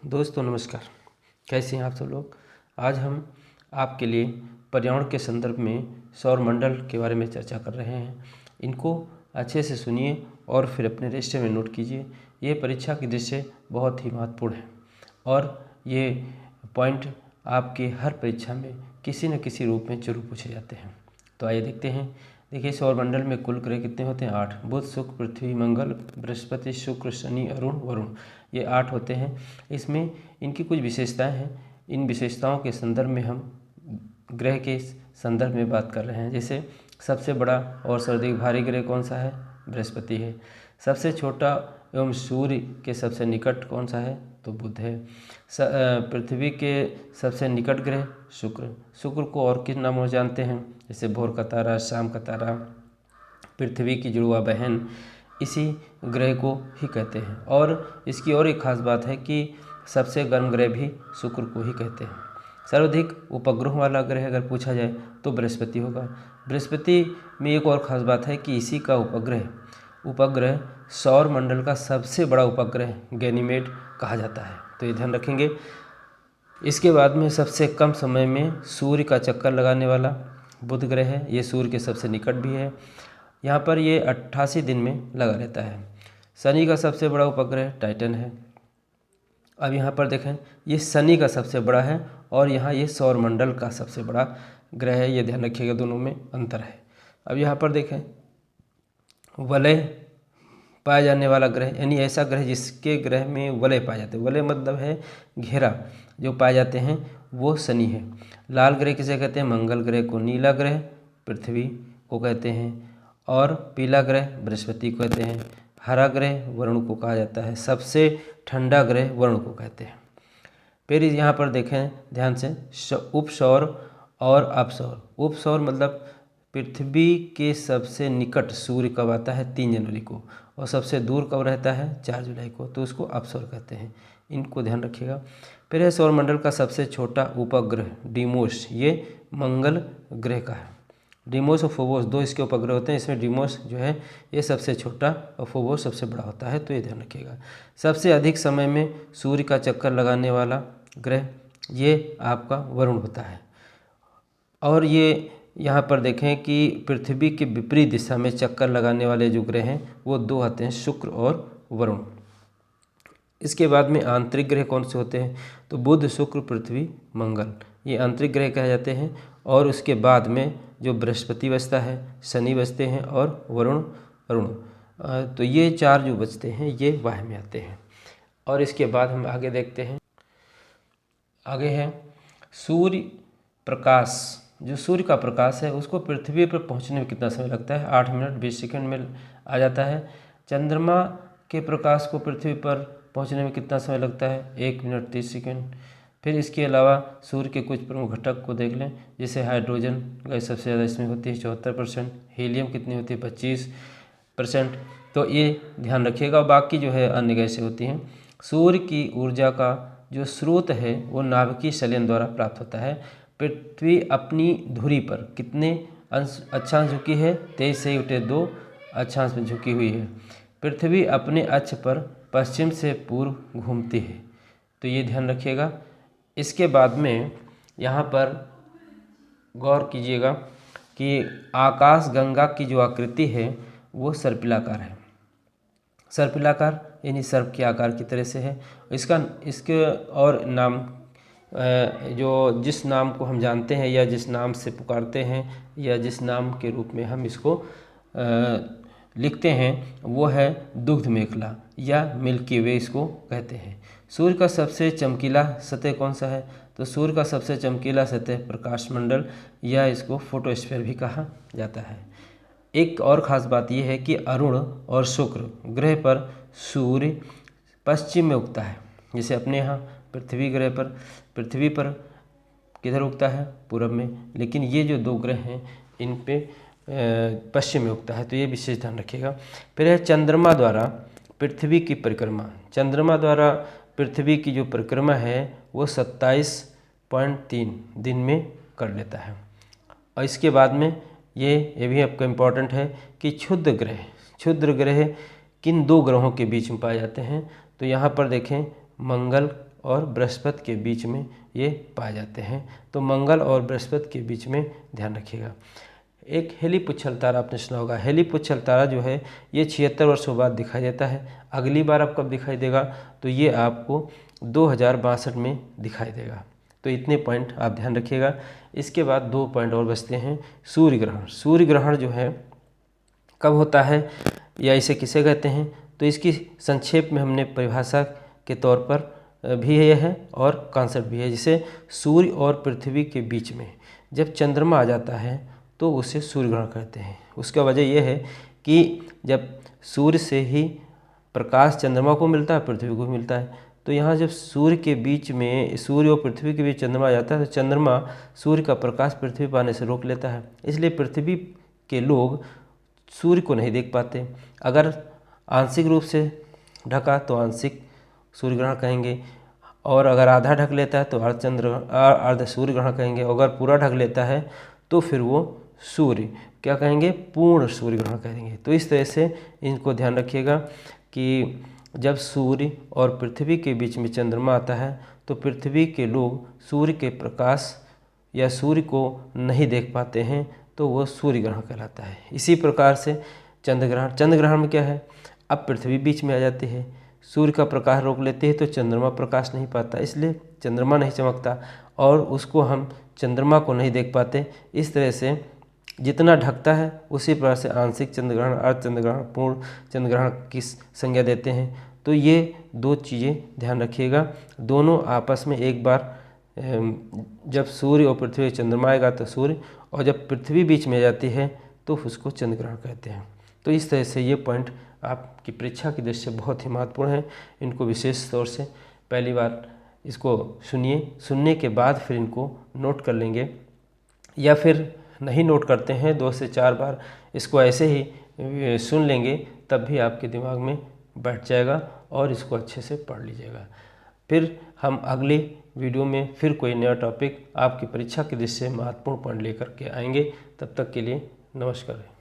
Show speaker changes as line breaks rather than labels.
दोस्तों नमस्कार। कैसे हैं आप सब लोग। आज हम आपके लिए पर्यावरण के संदर्भ में सौरमंडल के बारे में चर्चा कर रहे हैं। इनको अच्छे से सुनिए और फिर अपने रजिस्टर में नोट कीजिए। ये परीक्षा की दृष्टि से बहुत ही महत्वपूर्ण है और ये पॉइंट आपके हर परीक्षा में किसी न किसी रूप में जरूर पूछे जाते हैं। तो आइए देखते हैं। देखिए, सौरमंडल में कुल ग्रह कितने होते हैं? 8। बुध, शुक्र, पृथ्वी, मंगल, बृहस्पति, शुक्र, शनि, अरुण, वरुण, ये 8 होते हैं। इसमें इनकी कुछ विशेषताएं हैं। इन विशेषताओं के संदर्भ में हम ग्रह के संदर्भ में बात कर रहे हैं। जैसे सबसे बड़ा और सर्वाधिक भारी ग्रह कौन सा है? बृहस्पति है। सबसे छोटा एवं सूर्य के सबसे निकट कौन सा है? तो बुध है। पृथ्वी के सबसे निकट ग्रह शुक्र। शुक्र को और किन नामों से जानते हैं? जैसे भोर का तारा, शाम का तारा, पृथ्वी की जुड़वा बहन, इसी ग्रह को ही कहते हैं। और इसकी और एक खास बात है कि सबसे गर्म ग्रह भी शुक्र को ही कहते हैं। सर्वाधिक उपग्रह वाला ग्रह अगर पूछा जाए तो बृहस्पति होगा। बृहस्पति में एक और ख़ास बात है कि इसी का उपग्रह सौर मंडल का सबसे बड़ा उपग्रह गैनीमेड कहा जाता है। तो ये ध्यान रखेंगे। इसके बाद में सबसे कम समय में सूर्य का चक्कर लगाने वाला बुध ग्रह है। ये सूर्य के सबसे निकट भी है। यहाँ पर ये 88 दिन में लगा रहता है। शनि का सबसे बड़ा उपग्रह टाइटन है। अब यहाँ पर देखें, ये शनि का सबसे बड़ा है और यहाँ ये सौरमंडल का सबसे बड़ा ग्रह है। ये ध्यान रखिएगा, दोनों में अंतर है। अब यहाँ पर देखें, वलय पाया जाने वाला ग्रह, यानी ऐसा ग्रह जिसके ग्रह में वलय पाए जाते हैं। वलय मतलब है घेरा जो पाए जाते हैं, वो शनि है। लाल ग्रह किसे कहते हैं? मंगल ग्रह को। नीला ग्रह पृथ्वी को कहते हैं और पीला ग्रह बृहस्पति को कहते हैं। हरा ग्रह वरुण को कहा जाता है। सबसे ठंडा ग्रह वरुण को कहते हैं। फिर यहाँ पर देखें ध्यान से, उपसौर और अपसौर। उपसौर मतलब पृथ्वी के सबसे निकट सूर्य कब आता है? 3 जनवरी को, और सबसे दूर कब रहता है? 4 जुलाई को, तो उसको अपसौर कहते हैं। इनको ध्यान रखिएगा। फिर है सौरमंडल का सबसे छोटा उपग्रह डिमोस। ये मंगल ग्रह का है। डिमोस और फोबोस 2 इसके उपग्रह होते हैं। इसमें डिमोस जो है ये सबसे छोटा और फोबोस सबसे बड़ा होता है, तो ये ध्यान रखिएगा। सबसे अधिक समय में सूर्य का चक्कर लगाने वाला ग्रह ये आपका वरुण होता है। और ये यहाँ पर देखें कि पृथ्वी के विपरीत दिशा में चक्कर लगाने वाले जो ग्रह हैं वो 2 आते हैं, शुक्र और वरुण। इसके बाद में आंतरिक ग्रह कौन से होते हैं? तो बुध, शुक्र, पृथ्वी, मंगल, ये आंतरिक ग्रह कहे जाते हैं। और उसके बाद में जो बृहस्पति बचता है, शनि बचते हैं और वरुण, अरुण, तो ये 4 जो बचते हैं ये वाह में आते हैं। और इसके बाद हम आगे देखते हैं। आगे है सूर्य प्रकाश। जो सूर्य का प्रकाश है उसको पृथ्वी पर पहुंचने में कितना समय लगता है? 8 मिनट 20 सेकंड में आ जाता है। चंद्रमा के प्रकाश को पृथ्वी पर पहुंचने में कितना समय लगता है? 1 मिनट 30 सेकंड। फिर इसके अलावा सूर्य के कुछ प्रमुख घटक को देख लें। जैसे हाइड्रोजन गैस सबसे ज़्यादा इसमें होती है 74%। हीलियम कितनी होती है? 25%। तो ये ध्यान रखिएगा। बाकी जो है अन्य गैसें होती हैं। सूर्य की ऊर्जा का जो स्रोत है वो नाभिकीय संलयन द्वारा प्राप्त होता है। पृथ्वी अपनी धुरी पर कितने अक्षांश झुकी है? 23.2 अक्षांश में झुकी हुई है। पृथ्वी अपने अक्ष पर पश्चिम से पूर्व घूमती है, तो ये ध्यान रखिएगा। इसके बाद में यहाँ पर गौर कीजिएगा कि आकाश गंगा की जो आकृति है वो सर्पिलाकार है। सर्पिलाकार यानी सर्प के आकार की तरह से है। इसके और नाम जो जिस नाम को हम जानते हैं या जिस नाम से पुकारते हैं या जिस नाम के रूप में हम इसको लिखते हैं वो है दुग्ध मेखला या मिल्की वे इसको कहते हैं। सूर्य का सबसे चमकीला सतह कौन सा है? तो सूर्य का सबसे चमकीला सतह प्रकाश मंडल या इसको फोटोस्फीयर भी कहा जाता है। एक और ख़ास बात यह है कि अरुण और शुक्र ग्रह पर सूर्य पश्चिम में उगता है। जैसे अपने यहाँ पृथ्वी पर किधर उगता है? पूरब में। लेकिन ये जो 2 ग्रह हैं इन पे पश्चिम में उगता है, तो ये विशेष ध्यान रखिएगा। फिर है चंद्रमा द्वारा पृथ्वी की परिक्रमा। चंद्रमा द्वारा पृथ्वी की जो परिक्रमा है वो 27.3 दिन में कर लेता है। और इसके बाद में ये भी आपका इम्पॉर्टेंट है कि क्षुद्र ग्रह किन 2 ग्रहों के बीच में पाए जाते हैं? तो यहाँ पर देखें, मंगल और बृहस्पति के बीच में ये पाए जाते हैं। तो मंगल और बृहस्पति के बीच में ध्यान रखिएगा। एक हेलीपुच्छल तारा आपने सुना होगा। हेलीपुच्छल तारा जो है ये 76 वर्षों बाद दिखाई देता है। अगली बार अब कब दिखाई देगा, तो ये आपको 2062 में दिखाई देगा। तो इतने पॉइंट आप ध्यान रखिएगा। इसके बाद 2 पॉइंट और बचते हैं। सूर्य ग्रहण। सूर्य ग्रहण जो है कब होता है या इसे किसे कहते हैं, तो इसकी संक्षेप में हमने परिभाषा के तौर पर भी ये है और कॉन्सेप्ट भी है। जिसे सूर्य और पृथ्वी के बीच में जब चंद्रमा आ जाता है तो उसे सूर्य ग्रहण कहते हैं। उसका वजह यह है कि जब सूर्य से ही प्रकाश चंद्रमा को मिलता है, पृथ्वी को भी मिलता है। तो यहाँ जब सूर्य के बीच में, सूर्य और पृथ्वी के बीच चंद्रमा आ जाता है तो चंद्रमा सूर्य का प्रकाश पृथ्वी पर आने से रोक लेता है। इसलिए पृथ्वी के लोग सूर्य को नहीं देख पाते। अगर आंशिक रूप से ढका तो आंशिक सूर्य ग्रहण कहेंगे, और अगर आधा ढक लेता है तो अर्ध सूर्य ग्रहण कहेंगे, और अगर पूरा ढक लेता है तो फिर वो सूर्य क्या कहेंगे, पूर्ण सूर्य ग्रहण कहेंगे। तो इस तरह से इनको ध्यान रखिएगा कि जब सूर्य और पृथ्वी के बीच में चंद्रमा आता है तो पृथ्वी के लोग सूर्य के प्रकाश या सूर्य को नहीं देख पाते हैं, तो वो सूर्य ग्रहण कहलाता है। इसी प्रकार से चंद्र ग्रहण। चंद्र ग्रहण में क्या है, अब पृथ्वी बीच में आ जाती है, सूर्य का प्रकाश रोक लेती है तो चंद्रमा प्रकाश नहीं पाता, इसलिए चंद्रमा नहीं चमकता और उसको हम चंद्रमा को नहीं देख पाते। इस तरह से जितना ढकता है उसी प्रकार से आंशिक चंद्र ग्रहण, अर्ध चंद्र ग्रहण, पूर्ण चंद्र ग्रहण की संज्ञा देते हैं। तो ये 2 चीज़ें ध्यान रखिएगा। दोनों आपस में एक बार जब सूर्य और पृथ्वी चंद्रमा आएगा तो सूर्य, और जब पृथ्वी बीच में जाती है तो उसको चंद्र ग्रहण कहते हैं। तो इस तरह से ये पॉइंट आपकी परीक्षा की दृष्टि से बहुत ही महत्वपूर्ण है। इनको विशेष तौर से पहली बार इसको सुनिए, सुनने के बाद फिर इनको नोट कर लेंगे, या फिर नहीं नोट करते हैं 2 से 4 बार इसको ऐसे ही सुन लेंगे, तब भी आपके दिमाग में बैठ जाएगा और इसको अच्छे से पढ़ लीजिएगा। फिर हम अगले वीडियो में फिर कोई नया टॉपिक आपकी परीक्षा की दृष्टि से महत्वपूर्ण पॉइंट लेकर के आएंगे। तब तक के लिए नमस्कार।